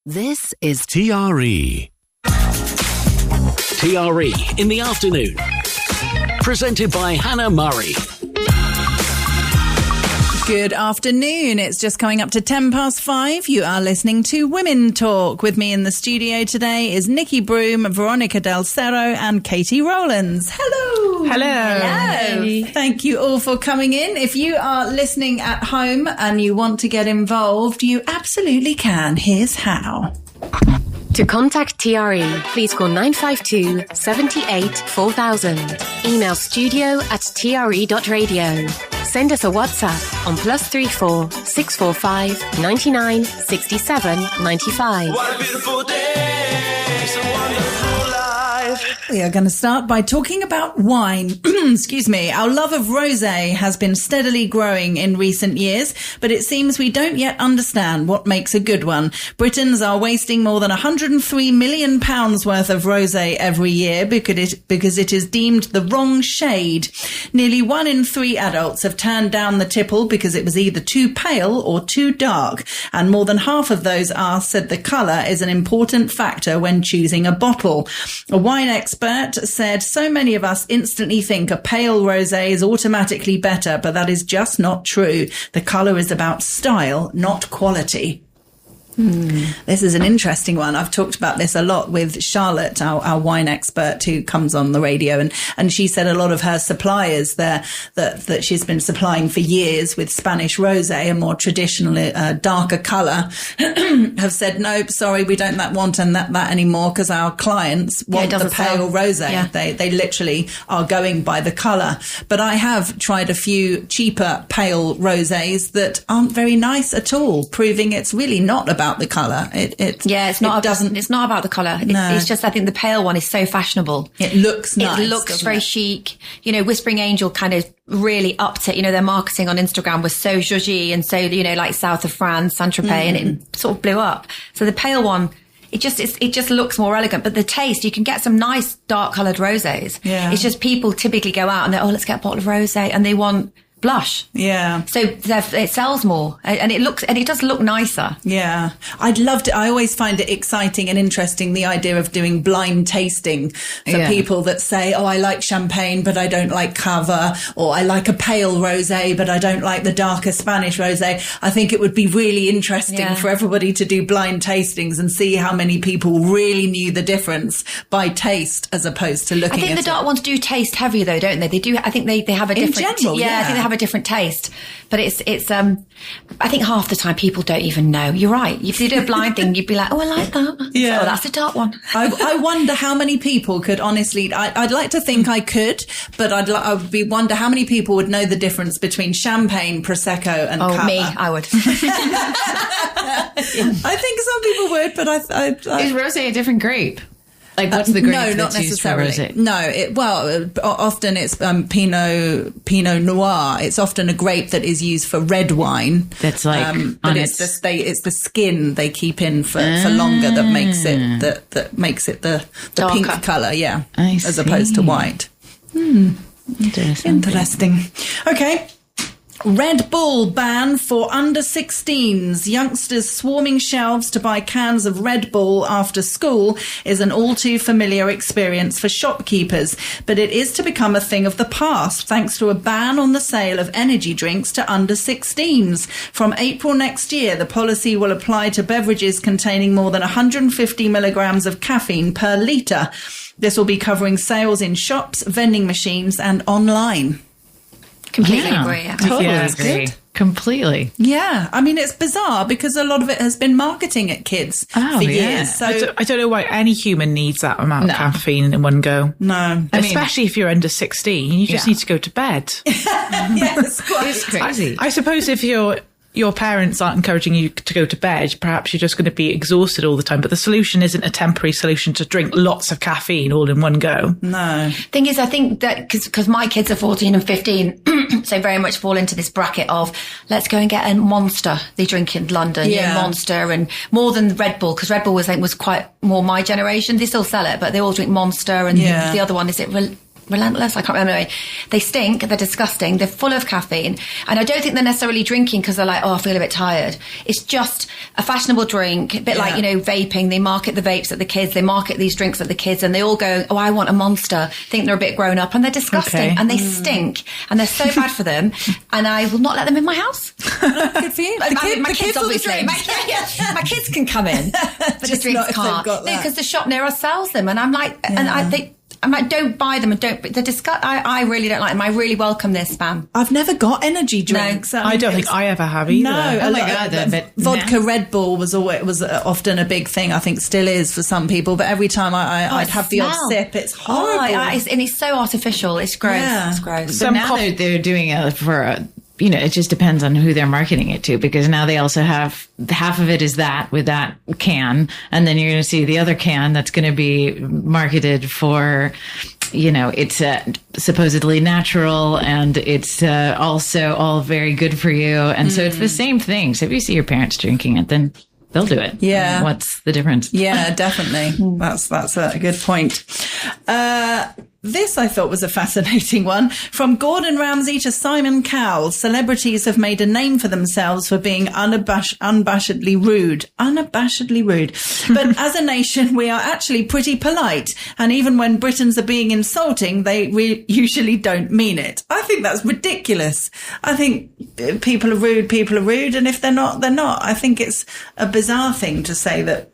This is TRE. TRE in the afternoon. Presented by Hannah Murray. Good afternoon. It's just coming up to 5:10. You are listening to Women Talk. With me in the studio today is Nikki Broom, Veronica Del Cerro and Katie Rowlands. Hello. Hello. Thank you all for coming in. If you are listening at home and you want to get involved, you absolutely can. Here's how. To contact TRE, please call 952 78 4000. Email studio@tre.radio. Send us a WhatsApp on +34 645 99 67 95. What a beautiful day. It's a wonderful life. We are going to start by talking about wine. Excuse me. Our love of rosé has been steadily growing in recent years, but it seems we don't yet understand what makes a good one. Britons are wasting more than £103 million worth of rosé every year because it is deemed the wrong shade. Nearly 1 in 3 adults have turned down the tipple because it was either too pale or too dark, and more than half of those asked said the colour is an important factor when choosing a bottle. A wine expert said so many of us instantly think a pale rosé is automatically better, but that is just not true. The colour is about style, not quality. This is an interesting one. I've talked about this a lot with Charlotte, our wine expert who comes on the radio, and she said a lot of her suppliers there that she's been supplying for years with Spanish rosé, a more traditional, darker colour, have said, nope, sorry, we don't want that anymore because our clients want the pale rosé. Yeah. They literally are going by the colour. But I have tried a few cheaper pale rosés that aren't very nice at all, proving it's really not about the colour. It's not about the colour. It's just, I think the pale one is so fashionable. It looks nice. It looks very chic. You know, Whispering Angel kind of really upped it. You know, their marketing on Instagram was so zhuzhy and so, you know, like south of France, Saint-Tropez, and it sort of blew up. So the pale one, it just looks more elegant. But the taste, you can get some nice dark coloured rosés. Yeah. It's just people typically go out and they're, let's get a bottle of rosé, and they want blush. Yeah. So it sells more, and it does look nicer. Yeah. I'd love to. I always find it exciting and interesting, the idea of doing blind tasting for people that say, I like champagne, but I don't like cava, or I like a pale rosé, but I don't like the darker Spanish rosé. I think it would be really interesting for everybody to do blind tastings and see how many people really knew the difference by taste as opposed to looking at it. I think the dark ones do taste heavier though, don't they? They do. I think they have a different... In general, I think they have a different taste, but it's I think half the time people don't even know. You're right. If you do a blind thing, you'd be like, I like that. Yeah. Oh, that's a dark one. I wonder how many people could honestly, I'd like to think I could, but I'd wonder how many people would know the difference between champagne, Prosecco and cava. Me, I would. I think some people would, but I Is rosé a different grape? Like, what's the grape no, not that's used for necessarily. rosé? No, often it's Pinot Noir. It's often a grape that is used for red wine. That's like, but it's the skin they keep in for longer that makes it the pink colour. Yeah, as opposed to white. Interesting. Okay. Red Bull ban for under 16s. Youngsters swarming shelves to buy cans of Red Bull after school is an all too familiar experience for shopkeepers, but it is to become a thing of the past thanks to a ban on the sale of energy drinks to under 16s. From April next year, the policy will apply to beverages containing more than 150 milligrams of caffeine per litre. This will be covering sales in shops, vending machines and online. Completely agree. Yeah. Totally agree. Completely. Yeah, I mean, it's bizarre because a lot of it has been marketing at kids for years. So I don't know why any human needs that amount of caffeine in one go. No. Especially if you're under 16, you just need to go to bed. Yes, It's crazy. I suppose if your parents aren't encouraging you to go to bed, perhaps you're just going to be exhausted all the time. But the solution isn't a temporary solution to drink lots of caffeine all in one go. No. Thing is, I think that because my kids are 14 and 15, so very much fall into this bracket of let's go and get a Monster. They drink in London, Monster, and more than Red Bull, because Red Bull was quite more my generation. They still sell it, but they all drink Monster, and the other one is relentless. I can't remember. They stink. They're disgusting. They're full of caffeine. And I don't think they're necessarily drinking because they're like, I feel a bit tired. It's just a fashionable drink, a bit like, vaping. They market the vapes at the kids. They market these drinks at the kids and they all go, I want a Monster. Think they're a bit grown up and they're disgusting and they stink and they're so bad for them. And I will not let them in my house. Good for you. My kids obviously. My kids can come in, but the drinks can't. No, because the shop near us sells them, and I'm like, I'm like, don't buy them and don't. They're I really don't like them. I really welcome this spam. I've never got energy drinks. No, I don't think I ever have either. No, oh my God, vodka Red Bull was often a big thing. I think still is for some people. But every time I'd have the odd sip, it's horrible. And it's so artificial. It's gross. Yeah. It's gross. But now they're doing it for it just depends on who they're marketing it to, because now they also have half of it is that with that can. And then you're going to see the other can that's going to be marketed for, it's supposedly natural and it's also all very good for you. And so it's the same thing. So if you see your parents drinking it, then they'll do it. Yeah. What's the difference? Yeah, definitely. That's a good point. This I thought was a fascinating one. From Gordon Ramsay to Simon Cowell, celebrities have made a name for themselves for being unabashedly rude. Unabashedly rude. But as a nation, we are actually pretty polite. And even when Britons are being insulting, they usually don't mean it. I think that's ridiculous. I think people are rude. And if they're not, they're not. I think it's a bizarre thing to say that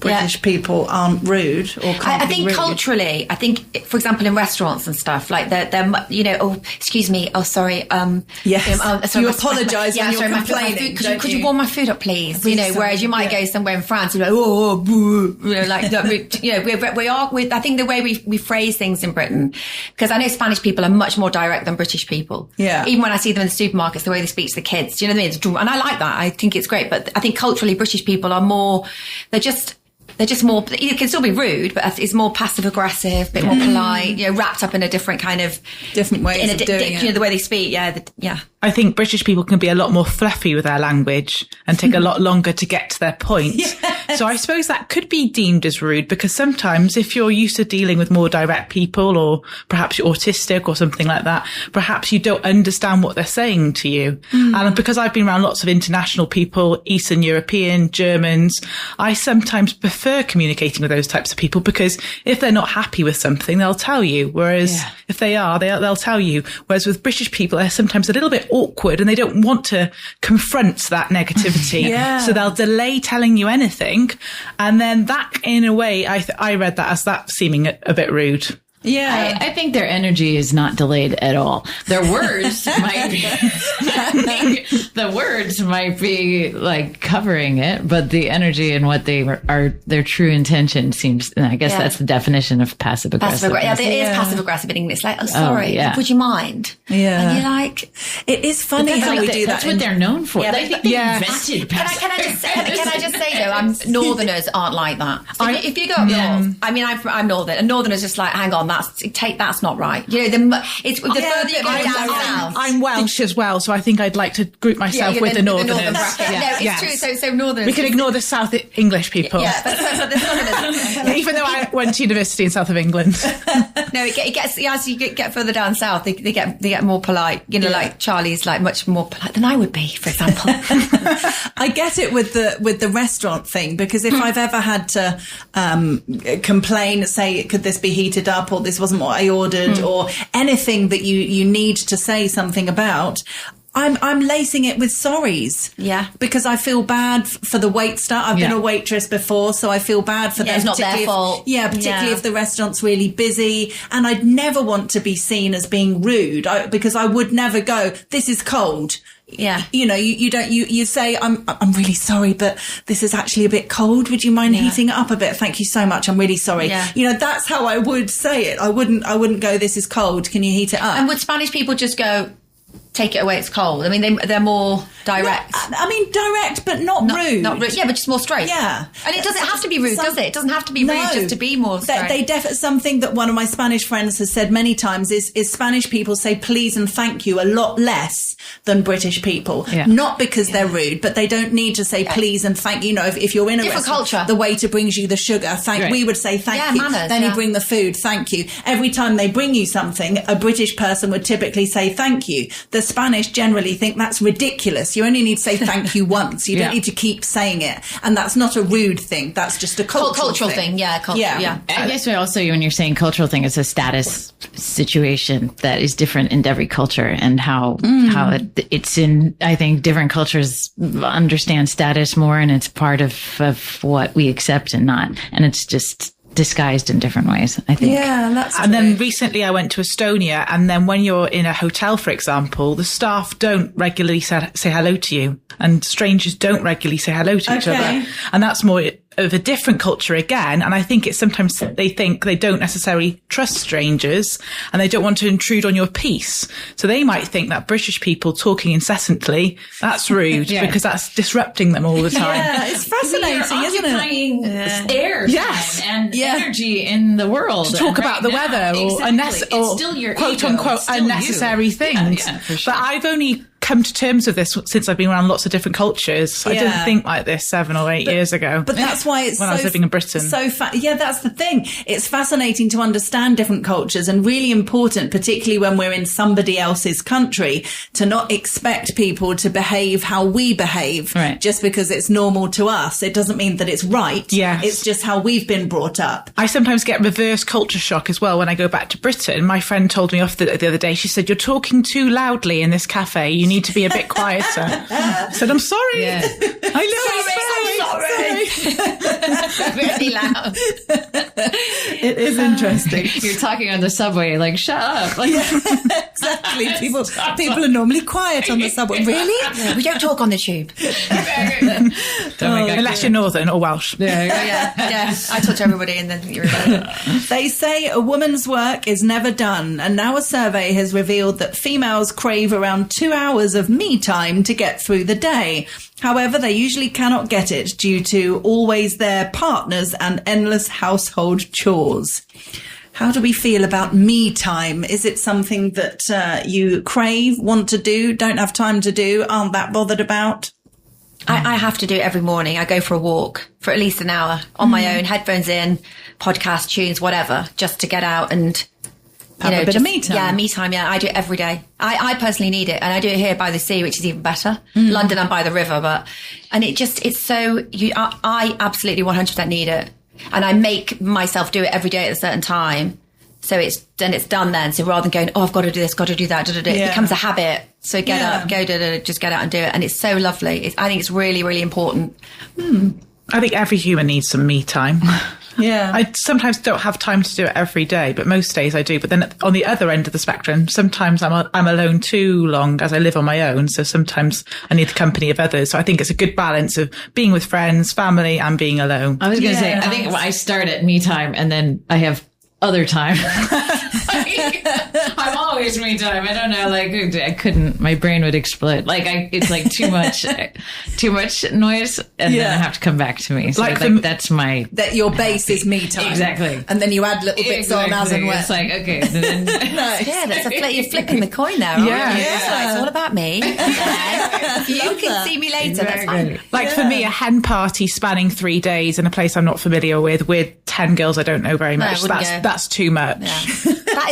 British people aren't rude or can't I think be rude. Culturally, I think, for example, in restaurants and stuff, like they're excuse me, sorry. Yes, sorry, you apologise when you're my complaining. Could you warm my food up, please? Whereas you might go somewhere in France, you're like, I think the way we phrase things in Britain, because I know Spanish people are much more direct than British people. Yeah. Even when I see them in the supermarkets, the way they speak to the kids, do you know what I mean? And I like that. I think it's great. But I think culturally, British people are more, they're just more, it can still be rude, but it's more passive aggressive, a bit more polite, wrapped up in a different kind of different ways of doing it. The way they speak. Yeah. I think British people can be a lot more fluffy with their language and take a lot longer to get to their point. Yes. So I suppose that could be deemed as rude, because sometimes if you're used to dealing with more direct people, or perhaps you're autistic or something like that, perhaps you don't understand what they're saying to you. And because I've been around lots of international people, Eastern European, Germans, I sometimes prefer communicating with those types of people, because if they're not happy with something, they'll tell you. Whereas if they are, they'll tell you. Whereas with British people, they're sometimes a little bit awkward and they don't want to confront that negativity. So they'll delay telling you anything. And then that, in a way, I read that as that seeming a bit rude. Yeah. I think their energy is not delayed at all. Their words might be, the words might be like covering it, but the energy and what they are, their true intention seems, and I guess that's the definition of passive aggressive. Yeah, it is passive aggressive in English. Like, sorry, would you mind? Yeah. And you're like, it is funny how we do that. That's what they're known for. Yeah, I think they invented passive. Can I just say though, Northerners aren't like that. So if you go up north, I mean, I'm Northern, and Northerners just like, hang on, that's not right. It's the further you go down south. I'm Welsh as well, so I think I'd like to group myself with the Northerners. No, it's true. So Northerners. We can ignore the South English people. Yeah, but the Southerners. Even though I went to university in south of England. No, it gets as you get further down south, they get more polite. Like Charlie's like much more polite than I would be, for example. I get it with the restaurant thing, because if I've ever had to complain, say, could this be heated up, or this wasn't what I ordered, or anything that you need to say something about, I'm lacing it with sorries. Yeah. Because I feel bad for the wait staff. I've been a waitress before, so I feel bad for them. It's not their fault. Particularly if the restaurant's really busy. And I'd never want to be seen as being rude, because I would never go, this is cold. Yeah. You say, I'm really sorry, but this is actually a bit cold. Would you mind heating it up a bit? Thank you so much. I'm really sorry. Yeah. That's how I would say it. I wouldn't go, this is cold. Can you heat it up? And would Spanish people just go, take it away, it's cold. I mean, they're more direct. I mean, direct, but not rude. Not rude. Yeah, but just more straight. Yeah. And it doesn't have to be rude, does it? It doesn't have to be rude just to be more straight. Something that one of my Spanish friends has said many times is Spanish people say please and thank you a lot less than British people. Yeah. Not because they're rude, but they don't need to say please and thank you. You know, if you're in a different restaurant, culture, the waiter brings you the sugar, we would say thank you. Manners, then you bring the food, thank you. Every time they bring you something, a British person would typically say thank you. The Spanish generally think that's ridiculous. You only need to say thank you once. You don't need to keep saying it. And that's not a rude thing. That's just a cultural thing. Yeah, yeah. I guess also when you're saying cultural thing, it's a status situation that is different in every culture, and how it's in, I think different cultures understand status more, and it's part of what we accept and not. And it's just disguised in different ways, I think. Yeah, that's and then recently I went to Estonia, and then when you're in a hotel, for example, the staff don't regularly say hello to you, and strangers don't regularly say hello to each other. And that's more of a different culture again. And I think it's sometimes they think they don't necessarily trust strangers and they don't want to intrude on your peace. So they might think that British people talking incessantly, that's rude because that's disrupting them all the time. Yeah, it's fascinating, isn't it? Air and energy in the world. To talk about the weather or still your quote ego. unquote unnecessary things. Yeah, for sure. But I've only come to terms with this since I've been around lots of different cultures. I didn't think like this 7 or 8 years ago. But that's why it's when I was living in Britain. That's the thing. It's fascinating to understand different cultures, and really important, particularly when we're in somebody else's country, to not expect people to behave how we behave just because it's normal to us. It doesn't mean that it's right. Yes. It's just how we've been brought up. I sometimes get reverse culture shock as well when I go back to Britain. My friend told me off the other day. She said, "You're talking too loudly in this cafe. You need to be a bit quieter." I said, "I'm sorry." Yeah. I know. Sorry. Very loud. It is interesting. You're talking on the subway, like, shut up. Like, Exactly. People are normally quiet on the subway. Really? Yeah, we don't talk on the tube. Unless you're Northern or Welsh. Yeah. I talk to everybody, and then you're They say a woman's work is never done, and now a survey has revealed that females crave around 2 hours of me time to get through the day. However, they usually cannot get it due to always their partners and endless household chores. How do we feel about me time? Is it something that you crave, want to do, don't have time to do, aren't that bothered about? I have to do it every morning. I go for a walk for at least an hour on my own, headphones in, podcast tunes, whatever, just to get out and have a bit of me time. Yeah, me time. Yeah, I do it every day. I personally need it, and I do it here by the sea, which is even better. London, I'm by the river, it's so I absolutely 100% need it, and I make myself do it every day at a certain time. So it's done then. So rather than going, I've got to do this, got to do that, it becomes a habit. So get up, just get out and do it. And it's so lovely. I think it's really, really important. I think every human needs some me time. Yeah. I sometimes don't have time to do it every day, but most days I do. But then on the other end of the spectrum, sometimes I'm alone too long as I live on my own. So sometimes I need the company of others. So I think it's a good balance of being with friends, family, and being alone. I was going to say, I think I start at me time and then I have other time. I'm always me time. I don't know, like I couldn't, my brain would explode. Like it's like too much noise, and then I have to come back to me. So that's my your base is me time. Exactly. And then you add little bits on as and when. It's like, okay. Then, Nice. Yeah, you're flipping the coin there. Aren't you? It's all about me. You can see me later. That's fine. Like for me, a hen party spanning 3 days in a place I'm not familiar with 10 girls I don't know very much. That's too much. Yeah.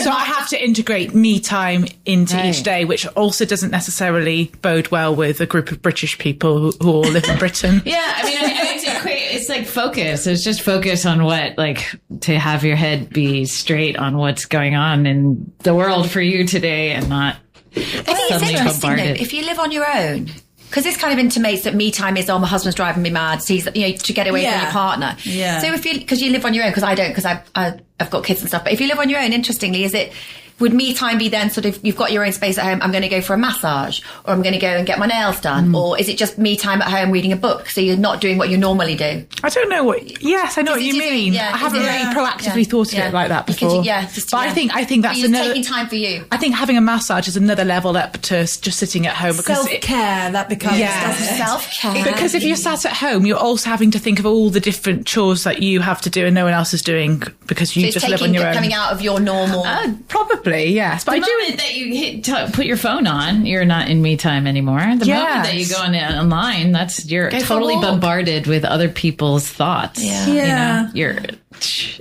So I have to integrate me time into each day, which also doesn't necessarily bode well with a group of British people who all live in Britain. Yeah, I mean, it's like focus. It's just focus on what, like, to have your head be straight on what's going on in the world for you today, and not I think it's interesting though, if you live on your own. Because this kind of intimates that me time is, my husband's driving me mad. So he's, to get away from your partner. Yeah. So because you live on your own, because I don't, because I've got kids and stuff. But if you live on your own, interestingly, is it would me time be then sort of, you've got your own space at home, I'm going to go for a massage, or I'm going to go and get my nails done, or is it just me time at home reading a book, so you're not doing what you normally do? I don't know what. Yes, I know what you mean. I haven't really proactively thought of it like that before. But I think that's you're another. taking time for you. I think having a massage is another level up to just sitting at home, because Self-care, that becomes Self-care. Because if you're sat at home, you're also having to think of all the different chores that you have to do and no one else is doing, because you just live on your own. Coming out of your normal. Probably, yes. But The moment that you put your phone on, you're not in me time anymore. The moment that you go online, you're totally bombarded with other people's thoughts. Yeah.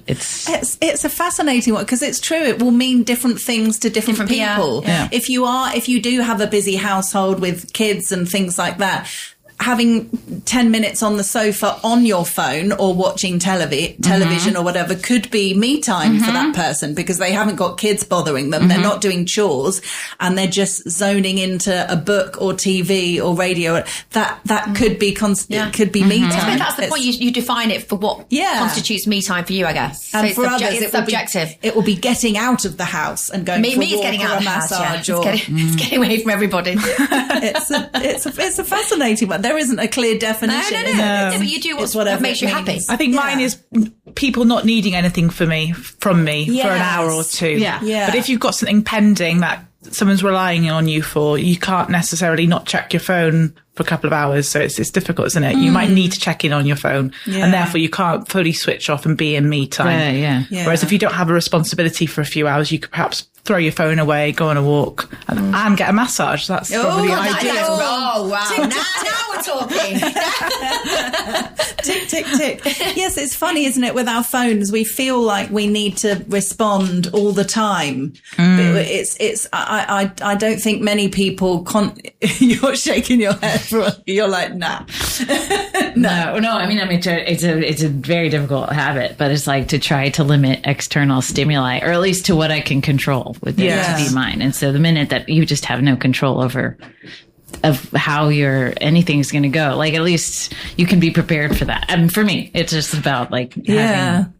It's a fascinating one, because it's true. It will mean different things to different people. Yeah. If you do have a busy household with kids and things like that, having 10 minutes on the sofa on your phone or watching television or whatever could be me time for that person, because they haven't got kids bothering them. They're not doing chores, and they're just zoning into a book or TV or radio. That could be could be me time. But that's the point. You define it for what constitutes me time for you, I guess. And so for others, it's subjective. It will be getting out of the house and going for a walk getting or out a of the house, massage. It's getting away from everybody. It's a fascinating one. There isn't a clear definition. No. But you do what makes you happy. I think mine is people not needing anything from me for an hour or two. Yeah. But if you've got something pending that someone's relying on you for, you can't necessarily not check your phone for a couple of hours. So it's difficult, isn't it? You might need to check in on your phone, and therefore you can't fully switch off and be in me time. Whereas if you don't have a responsibility for a few hours, you could perhaps throw your phone away, go on a walk, and get a massage. That's probably ideal. Oh, wow. Now we're talking. Tick, tick, tick. Yes, it's funny, isn't it? With our phones, we feel like we need to respond all the time. But I don't think many people you're shaking your head. You're like, nah. No. I mean, it's a very difficult habit, but it's like to try to limit external stimuli, or at least to what I can control with it to be mine. And so the minute that you just have no control over of how anything's going to go, like, at least you can be prepared for that. And for me, it's just about having.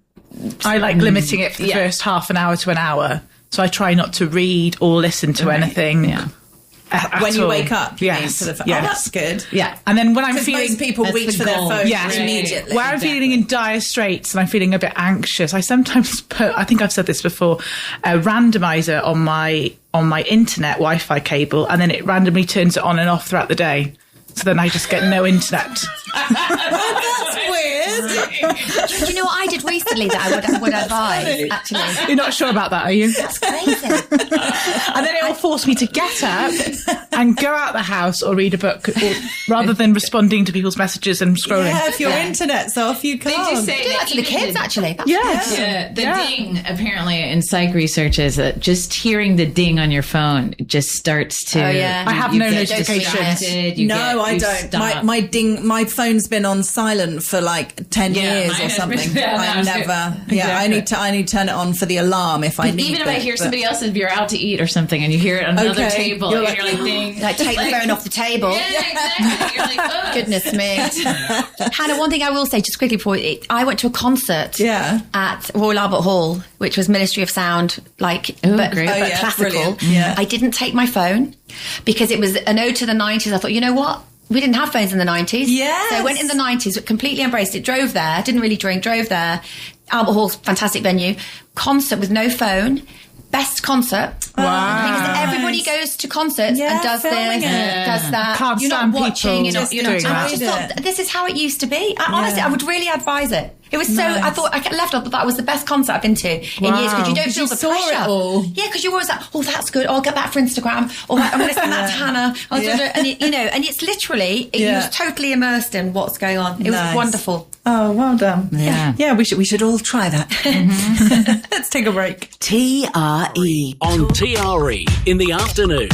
I like limiting it for the first half an hour to an hour. So I try not to read or listen to anything. Yeah. When you wake up, yes. Oh, that's good. Yeah. And then when I'm feeling... most people reach for their phone immediately. Where I'm feeling in dire straits and I'm feeling a bit anxious, I sometimes put, I think I've said this before, a randomizer on my internet Wi-Fi cable, and then it randomly turns it on and off throughout the day. So then I just get no internet. That's weird. Do you know what I did recently that I would advise, actually? You're not sure about that, are you? That's crazy. And then it will force me to get up and go out the house or read a book, rather than responding to people's messages and scrolling. Yeah, if your internet's off, you can't. They do say that to the kids, actually. The ding, apparently, in psych research, is that just hearing the ding on your phone just starts to... I have no notifications. I don't. My phone's been on silent for like 10 years or something. I never. Yeah, I need to turn it on for the alarm if I need. Even if I hear somebody else, if you're out to eat or something and you hear it on another table, you're like ding. Like, take the phone off the table. Yeah, exactly. You're like, oh. Goodness me. Hannah, one thing I will say just quickly before I went to a concert at Royal Albert Hall, which was Ministry of Sound, but classical. Yeah. I didn't take my phone because it was an ode to the 90s. I thought, you know what? We didn't have phones in the 90s. Yes. So I went in the 90s, completely embraced it, drove there, didn't really drink, drove there. Albert Hall's fantastic venue. Concert with no phone. Best concert. Wow. Because everybody goes to concerts and does this, does that. Can't you're stand not watching, people you're not doing that. I just thought, this is how it used to be. Honestly, I would really advise it. It was so, I thought, I left off, that was the best concert I've been to in years, because you don't feel the pressure. It all. Yeah, because you're always like, oh, that's good, I'll get that for Instagram, or I'm going to send that to Hannah. And it's literally, you was totally immersed in what's going on. It was wonderful. Oh, well done. Yeah, we should all try that. Let's take a break. TRE. On TRE in the afternoon.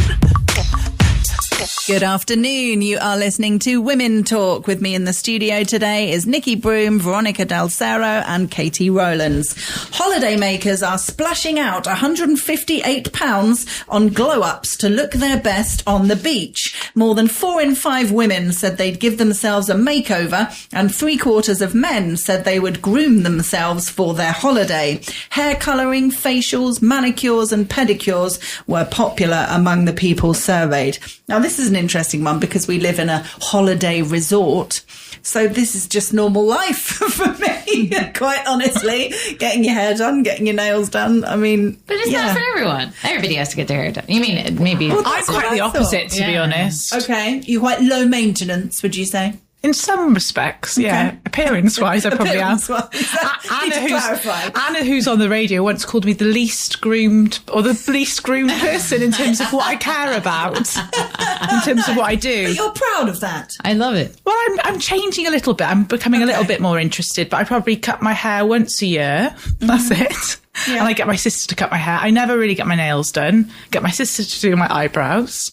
Good afternoon. You are listening to Women Talk. With me in the studio today is Nikki Broom, Veronica Dalcero and Katie Rowlands. Holidaymakers are splashing out £158 on glow-ups to look their best on the beach. More than 4 in 5 women said they'd give themselves a makeover, and 3/4 of men said they would groom themselves for their holiday. Hair colouring, facials, manicures and pedicures were popular among the people surveyed. Now, this is an interesting one because we live in a holiday resort. So this is just normal life for me, quite honestly. Getting your hair done, getting your nails done. I mean, But it's not for everyone. Everybody has to get their hair done. You mean maybe? Well, I'm that's what quite the I opposite, thought. to be Yeah. honest. Okay, you're quite low maintenance, would you say? In some respects, yeah. Okay. Appearance-wise, I probably am. Appearance-wise. Need to clarify. Anna, who's on the radio, once called me the least groomed person in terms of what I care about, in terms of what I do. But you're proud of that. I love it. Well, I'm changing a little bit. I'm becoming a little bit more interested, but I probably cut my hair once a year. That's it. Yeah. And I get my sister to cut my hair. I never really get my nails done. Get my sister to do my eyebrows.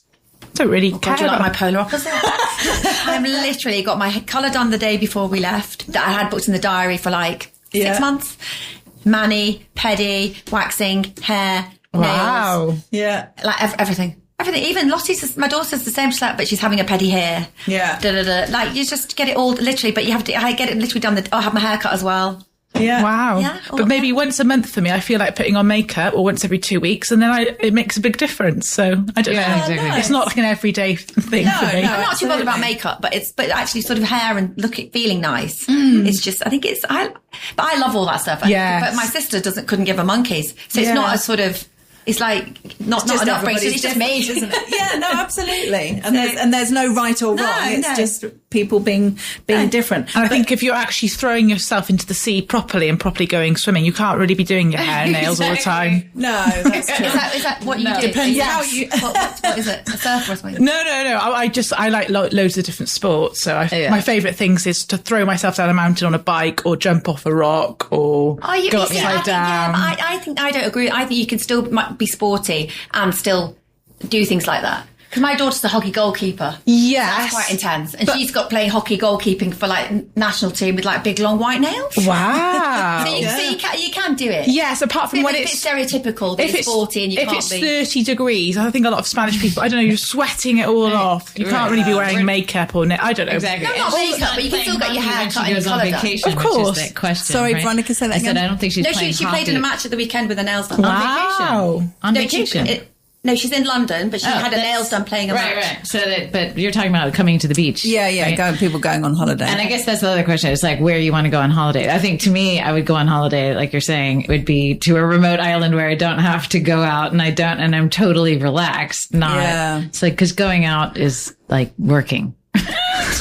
Don't really care Do you like about my polar opposite? I've literally got my colour done the day before we left that I had booked in the diary for like 6 months. Mani, pedi, waxing, hair, nails, Wow. Yeah. like everything. Everything. Even Lottie's, my daughter's the same, but she's having a pedi here. Yeah. Da, da, da. Like you just get it all literally, but you have to. I get it literally done. I have my hair cut as well. Yeah. Wow. Yeah. But maybe once a month for me, I feel like putting on makeup, or once every 2 weeks, and then it makes a big difference. So I don't Yeah, know. exactly. It's not like an everyday thing for me. no. I'm not too bothered about Absolutely. makeup, but actually sort of hair and feeling nice. It's just, I think but I love all that stuff. Yes. But my sister couldn't give her monkeys. So it's not a sort of, it's like, not Just an upbringing, everybody's it's just me. different, isn't it? Yeah, no, absolutely. And there's no right or wrong. It's no. just people being different. And I think if you're actually throwing yourself into the sea properly and properly going swimming, you can't really be doing your hair and nails all the time. No, that's true. Is that what you do? Depends Yes. how you- What is it? A surfer or something? No. I like loads of different sports. So my favourite things is to throw myself down a mountain on a bike, or jump off a rock, or Oh, you go see, upside down. I think I don't agree. I think you can still be sporty and still do things like that. Because my daughter's a hockey goalkeeper. Yes. That's quite intense. And she's got playing hockey goalkeeping for like national team with like big long white nails. Wow. So you can do it. Yes, apart from It's when a bit it's stereotypical that it's 40 and you if can't it's be. 30 degrees, I think a lot of Spanish people, I don't know, you're sweating it all off. You can't really be wearing makeup or I don't know. Exactly. No, not And she's makeup, but you can still get your hair when cut she and goes on colour done. vacation. Of Which course. is that question. Sorry, right? Veronica, say that I said again. I don't think she's No, playing she played in a hockey. match at the weekend with her nails done. Wow. On No, vacation. no, she's in London, but she had her that's- nails done playing a match. Right. So but you're talking about coming to the beach. Yeah, right? people going on holiday. And I guess that's the other question. It's like where you want to go on holiday. I think to me, I would go on holiday, like you're saying, it would be to a remote island where I don't have to go out and and I'm totally relaxed. It's like, cause going out is like working.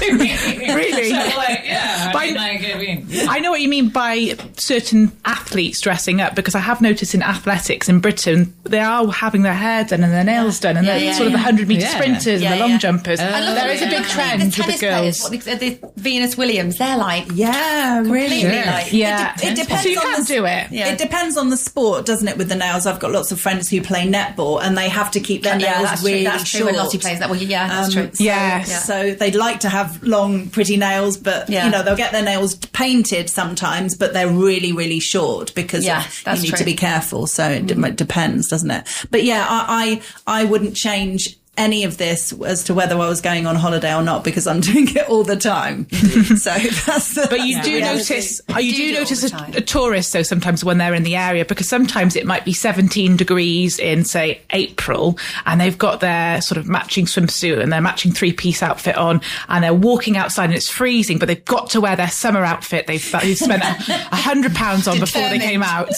Really? So like, yeah. I know what you mean by certain athletes dressing up, because I have noticed in athletics in Britain, they are having their hair done and their nails done, and they're sort of the 100-metre Yeah. sprinters and the long jumpers. And look There at is a big the trend with the tennis players, girls. the Venus Williams, they're like, yeah, really. completely like, Yeah. It depends So you on can the, do it. Yeah. It depends on the sport, doesn't it? With the nails, I've got lots of friends who play netball, and they have to keep their yeah, nails that's really true. That's short. true. When Lottie plays that, well, yeah, that's true. Yes. So they'd like to have long, pretty nails, but Yeah. they'll get their nails painted sometimes, but they're really, really short because Yeah, you that's need true. to be careful. So it depends, doesn't it? But yeah, I wouldn't change any of this as to whether I was going on holiday or not, because I'm doing it all the time. So that's the. But you that's do the reality. notice, do it all the time. a tourist, though, sometimes when they're in the area, because sometimes it might be 17 degrees in, say, April, and they've got their sort of matching swimsuit and their matching 3-piece outfit on, and they're walking outside and it's freezing, but they've got to wear their summer outfit they've spent £100 on before they came out.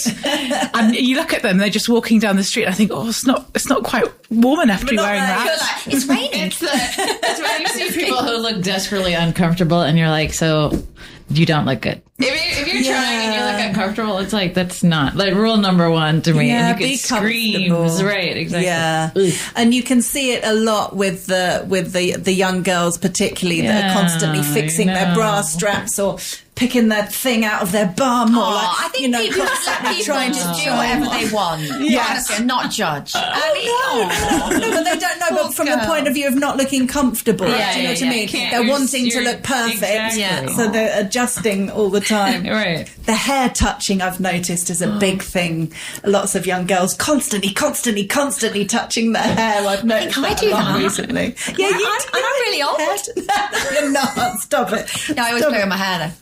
And you look at them, they're just walking down the street, and I think, it's not quite warm enough to be not wearing there. that. You're like, it's raining. It's when you see people who look desperately uncomfortable and you're like, so you don't look good. If you're trying and you look uncomfortable, it's like, that's not like rule number one to me. Yeah, and you be can scream. comfortable. Right, exactly. Yeah, Ugh. and you can see it a lot with the young girls, particularly that are constantly Yeah, fixing I their know. bra straps or picking their thing out of their bum or like, I think people trying to just do whatever they want. Yes. Honestly, not judge. No, but they don't know. But from the point of view of not looking comfortable, Yeah, do you know what I mean? Can't- They're you're- wanting to you're- look perfect, Exactly. so they're adjusting all the time. Right. The hair touching, I've noticed, is a big thing. Lots of young girls constantly touching their hair. I've noticed I that do a lot that. recently. Yeah, you I'm really old. You're not. Stop it. No, I always Stop play it. with my hair though.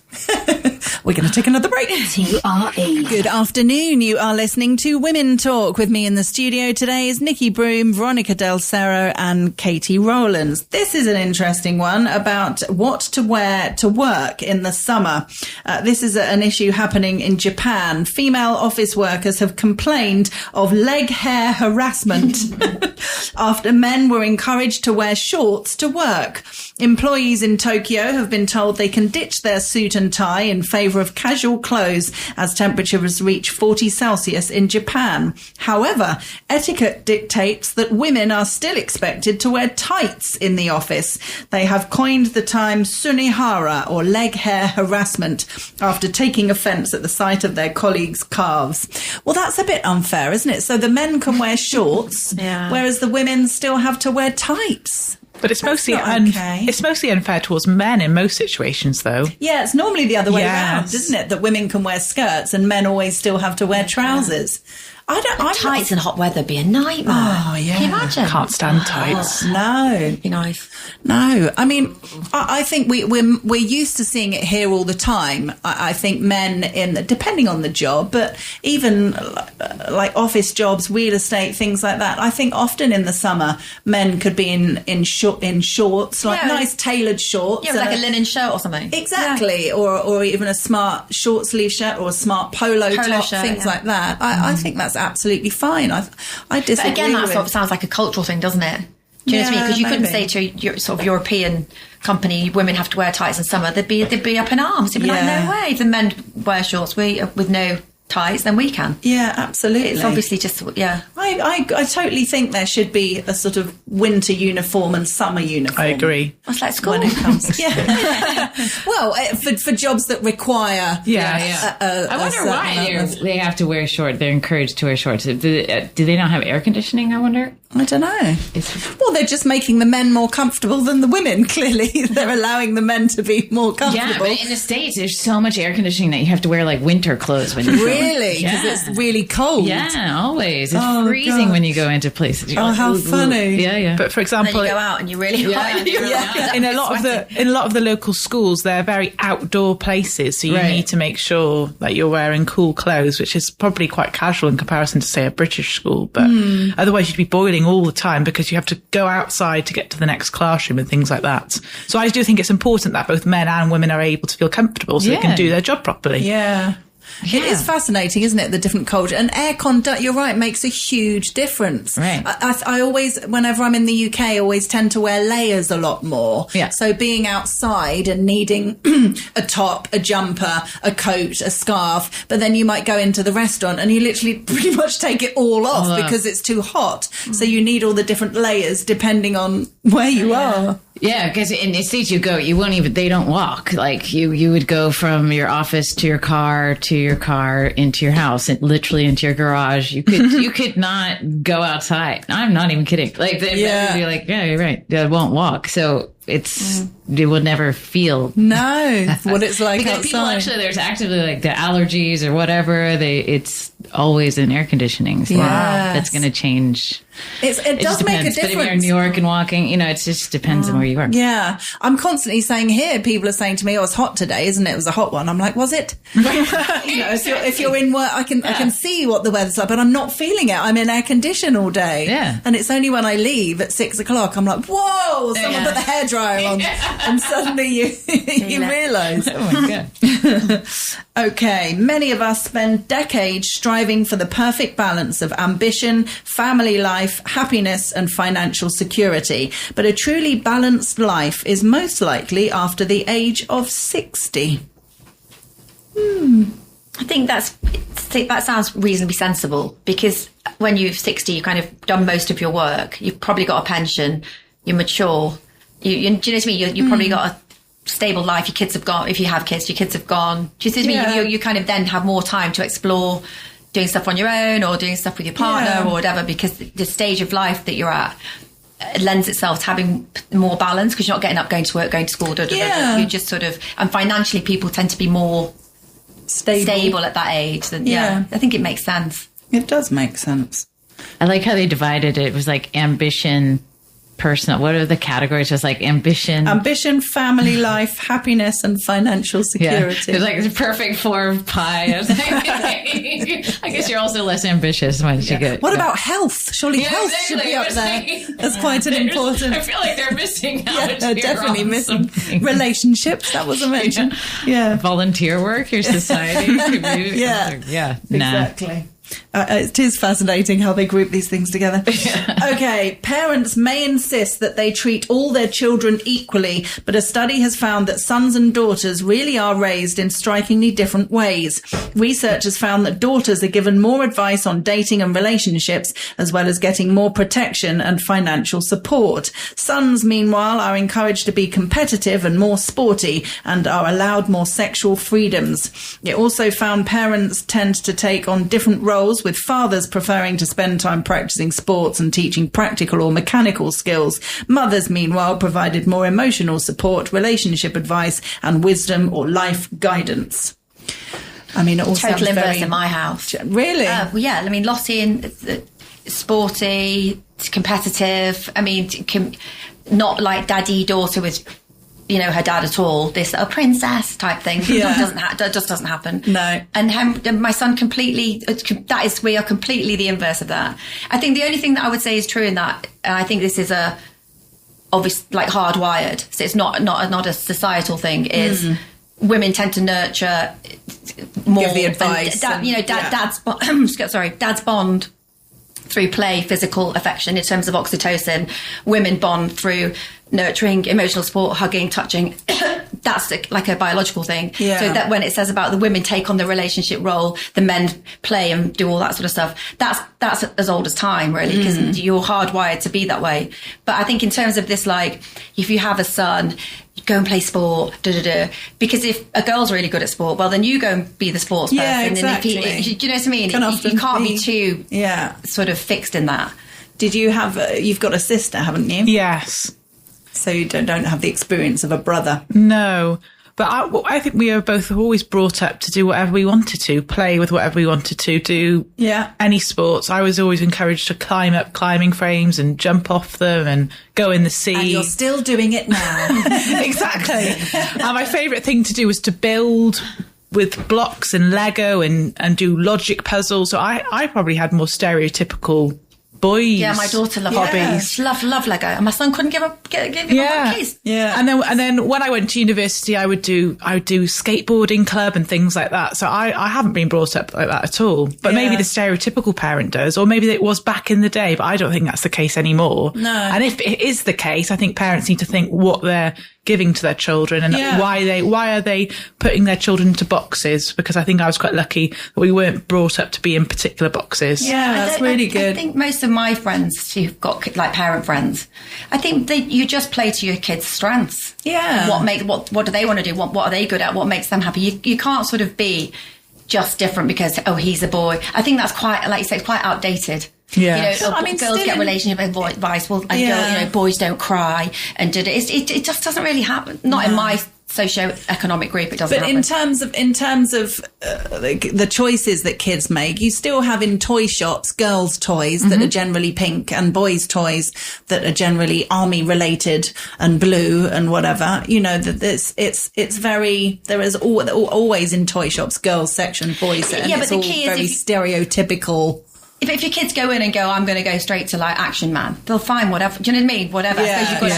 We're going to take another break. Good afternoon. You are listening to Women Talk. With me in the studio today is Nikki Broom, Veronica Del Cerro and Katie Rowlands. This is an interesting one about what to wear to work in the summer. This is an issue happening in Japan. Female office workers have complained of leg hair harassment after men were encouraged to wear shorts to work. Employees in Tokyo have been told they can ditch their suit and tie in favour of casual clothes as temperatures reach 40 Celsius in Japan. However, etiquette dictates that women are still expected to wear tights in the office. They have coined the term sunihara, or leg hair harassment, after taking offence at the sight of their colleagues' calves. Well, that's a bit unfair, isn't it? So the men can wear shorts, whereas the women still have to wear tights. But it's mostly not okay. it's mostly unfair towards men in most situations, though. Yeah, it's normally the other way Yes. around, isn't it? That women can wear skirts and men always still have to wear trousers. I'm Tights in hot weather be a nightmare. Oh, yeah. Can you imagine? Can't stand tights. No. Be nice. No, I mean, I think we're used to seeing it here all the time. I think men depending on the job, but even like office jobs, real estate, things like that. I think often in the summer, men could be in shorts, like Yeah. nice tailored shorts. Yeah, with like a linen shirt or something. Exactly, or even a smart short sleeve shirt or a smart polo top, shirt, things yeah. like that. I think that's absolutely fine. I disagree. But again, that with. sort of sounds like a cultural thing, doesn't it? Do you know what I mean? Yeah, Because you couldn't maybe. say to your sort of European company, women have to wear tights in summer. They'd be up in arms. They'd be like, Yeah. no way. If the men wear shorts with no tights, then we can. Yeah, absolutely. It's obviously just, yeah. I totally think there should be a sort of winter uniform and summer uniform. I agree. It's like school. When it comes, yeah. Well, for jobs that require, Yeah. I wonder certain why amount of- they have to wear shorts. They're encouraged to wear shorts. Do they not have air conditioning, I wonder? I don't know. Well, they're just making the men more comfortable than the women. Clearly, they're allowing the men to be more Yeah, comfortable. but in the States, there's so much air conditioning that you have to wear like winter clothes when you Really, because Yeah. it's really cold. Yeah, always. It's Oh, freezing God. when you go into places. You're Oh, like, how ooh, ooh. funny. Yeah, yeah. But for And then example, you go out and you're really hot. Yeah. in a lot of the local schools, they're very outdoor places, so you Right. need to make sure that you're wearing cool clothes, which is probably quite casual in comparison to, say, a British school. But otherwise, you'd be boiling all the time because you have to go outside to get to the next classroom and things like that. So I do think it's important that both men and women are able to feel comfortable so they can Yeah. do their job properly. Yeah. It is fascinating, isn't it? The different culture and aircon. You're right, makes a huge difference. Right. I always, whenever I'm in the UK, always tend to wear layers a lot more. Yeah. So being outside and needing a top, a jumper, a coat, a scarf, but then you might go into the restaurant and you literally pretty much take it all off off. because it's too hot. So you need all the different layers depending on where you are. Yeah, because in the States you won't even, they don't walk. Like you would go from your office to your car into your house and literally into your garage. You could not go outside. I'm not even kidding. Like they'd be like, yeah, you're right. They won't walk. So they will never feel No, what it's like because outside. people actually, there's actively like the allergies or whatever. It's always in air conditioning. So Yes. that's going to change. it It does just make a depends. But if you're in difference. New York and walking, it just depends on where you are. Yeah, I'm constantly saying here, people are saying to me, "Oh, it's hot today, isn't it? It was a hot one." I'm like, "Was it?" If you're in work, I can see what the weather's like, but I'm not feeling it. I'm in air condition all day, Yeah. and it's only when I leave at 6 o'clock, I'm like, "Whoa!" Someone put the hairdryer on, and suddenly you realise. Oh my God. Okay, many of us spend decades striving for the perfect balance of ambition, family life, happiness, and financial security. But a truly balanced life is most likely after the age of 60. I think that sounds reasonably sensible because when you're 60, you've kind of done most of your work. You've probably got a pension. You're mature. Do you know what I mean? You've probably got stable life. Your kids have gone. If you have kids, your kids have gone. Do you see what I mean? You kind of then have more time to explore doing stuff on your own or doing stuff with your partner or whatever, because the stage of life that you're at lends itself to having more balance, because you're not getting up, going to work, going to school. You just sort of, and financially people tend to be more stable at that age. Than, I think it makes sense. It does make sense. I like how they divided it. It was like ambition, personal. What are the categories? It was like ambition, family life, happiness, and financial security. It's like the perfect 4 pie. I guess you're also less ambitious once you get. What about health? Surely health should be up there. That's quite an important. I feel like they're missing out. They're definitely missing relationships. That was a mention. Volunteer work, your society. Exactly. It is fascinating how they group these things together. Okay, parents may insist that they treat all their children equally, but a study has found that sons and daughters really are raised in strikingly different ways. Researchers found that daughters are given more advice on dating and relationships, as well as getting more protection and financial support. Sons, meanwhile, are encouraged to be competitive and more sporty and are allowed more sexual freedoms. It also found parents tend to take on different roles, with fathers preferring to spend time practicing sports and teaching practical or mechanical skills. Mothers, meanwhile, provided more emotional support, relationship advice, and wisdom or life guidance. I mean, it all sounds total inverse very... in my house. Really? Well, yeah. I mean, Lottie, sporty, competitive. I mean, not like daddy daughter with, her dad at all. This princess type thing that just doesn't happen. No. And my son we are completely the inverse of that. I think the only thing that I would say is true in that, and I think this is obvious, like hardwired. So it's not a societal thing. Is women tend to nurture more. Give the advice. Dad's bond through play, physical affection in terms of oxytocin. Women bond through nurturing, emotional support, hugging, touching. That's like a biological thing. Yeah. So that when it says about the women take on the relationship role, the men play and do all that sort of stuff, that's as old as time, really, because you're hardwired to be that way. But I think in terms of this, like, if you have a son, go and play sport, because if a girl's really good at sport, well, then you go and be the sports person. Yeah, exactly. And do you know what I mean? You can't be too sort of fixed in that. Did you have, you've got a sister, haven't you? Yes. So you don't have the experience of a brother. No. But I think we were both always brought up to do whatever we wanted to, play with whatever we wanted to, do any sports. I was always encouraged to climb up climbing frames and jump off them and go in the sea. And you're still doing it now. Exactly. And my favourite thing to do was to build with blocks and Lego and do logic puzzles. So I probably had more stereotypical boys. Yeah, my daughter loved hobbies. She loved Lego, and my son couldn't give him a keys. Yeah, and then when I went to university, I would do skateboarding club and things like that. So I haven't been brought up like that at all. But maybe the stereotypical parent does, or maybe it was back in the day. But I don't think that's the case anymore. No. And if it is the case, I think parents need to think what they're giving to their children and why are they putting their children into boxes, because I think I was quite lucky that we weren't brought up to be in particular boxes. Yeah, that's really good. I think most of my friends who've got like parent friends, I think you just play to your kids' strengths. Yeah. What do they want to do? What are they good at? What makes them happy? You can't sort of be just different because he's a boy. I think that's quite, like you said, quite outdated. Yeah, girls get relationship advice. Well, boys don't cry, and it just doesn't really happen. Not in my socio-economic group, it doesn't. But happen. in terms of the choices that kids make, you still have in toy shops girls' toys that are generally pink and boys' toys that are generally army related and blue and whatever. That it's very, there is always in toy shops girls section, boys section. Yeah, but the key is very stereotypical. If your kids go in and go, I'm going to go straight to like Action Man, they'll find whatever. Do you know what I mean? Whatever. Yeah, I suppose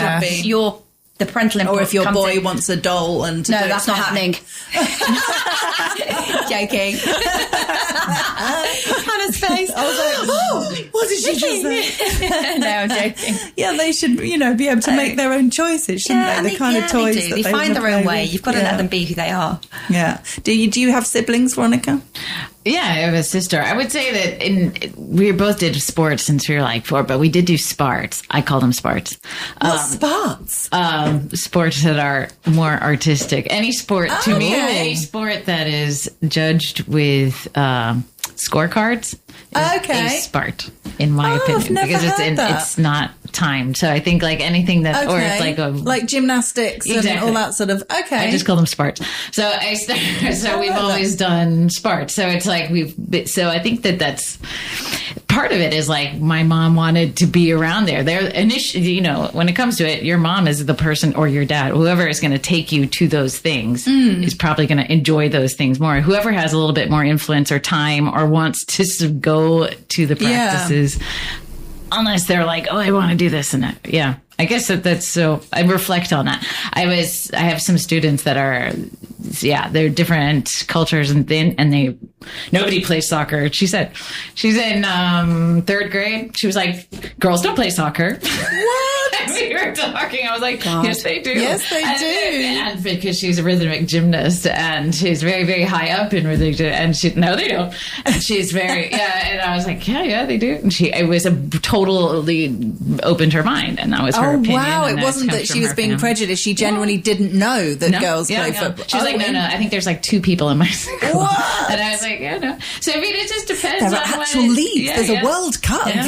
you've got the parental input. Or if your boy wants a doll and no, that's not happening. Joking. Hannah's face. I was like, What did she just say? No, I'm joking. Yeah, they should, be able to make their own choices, shouldn't they? The kind of toys they do. that They find wanna their own play way. with. You've got to let them be who they are. Yeah. Do you have siblings, Veronica? Yeah, I have a sister. I would say that we both did sports since we were like 4, but we did do sparts. I call them sparts. What's sparts? Sports that are more artistic. Any sport, to me, okay. any sport that is judged with scorecards is Okay. a spart, in my I've opinion. never Because heard that. it's not timed. So I think like anything that, or it's like like gymnastics and Exactly. all that sort of. Okay. I just call them sparts. So we've always done sparts. So it's like so I think that's part of it is like my mom wanted to be around there. They're initially, when it comes to it, your mom is the person or your dad, whoever is going to take you to those things is probably going to enjoy those things more. Whoever has a little bit more influence or time or wants to go to the practices, unless they're like, oh, I want to do this and that. Yeah. I guess that's so I reflect on that. I have some students that are, they're different cultures and nobody plays soccer. She said she's in 3rd grade. She was like, girls don't play soccer. What? And we were talking. I was like, yes, they do. Yes, they do. And because she's a rhythmic gymnast and she's very, very high up in rhythmic gymnast. And no, they don't. And she's very, and I was like, yeah, they do. And it was totally opened her mind. And that was her opinion. Wow. And It wasn't that she was being prejudiced. She genuinely didn't know that girls play football. She was like, no, I think there's like 2 people in my school. What? And I was like, yeah, no. So I mean, it just depends There on are actual leagues. There's a World Cup. Yeah.